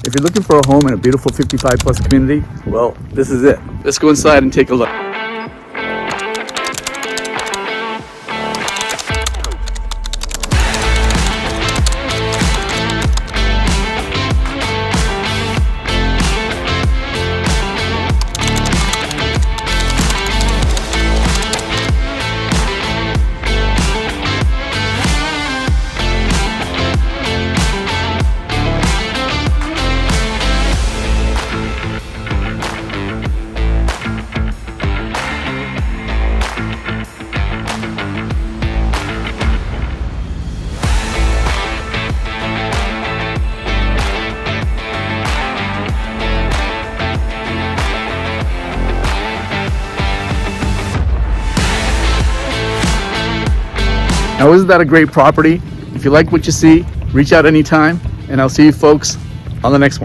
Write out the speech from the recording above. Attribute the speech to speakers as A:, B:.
A: If you're looking for a home in a beautiful 55 plus community, well, this is it. Let's go inside and take a look. Now, isn't that a great property? If you like what you see, reach out anytime, and I'll see you folks on the next one.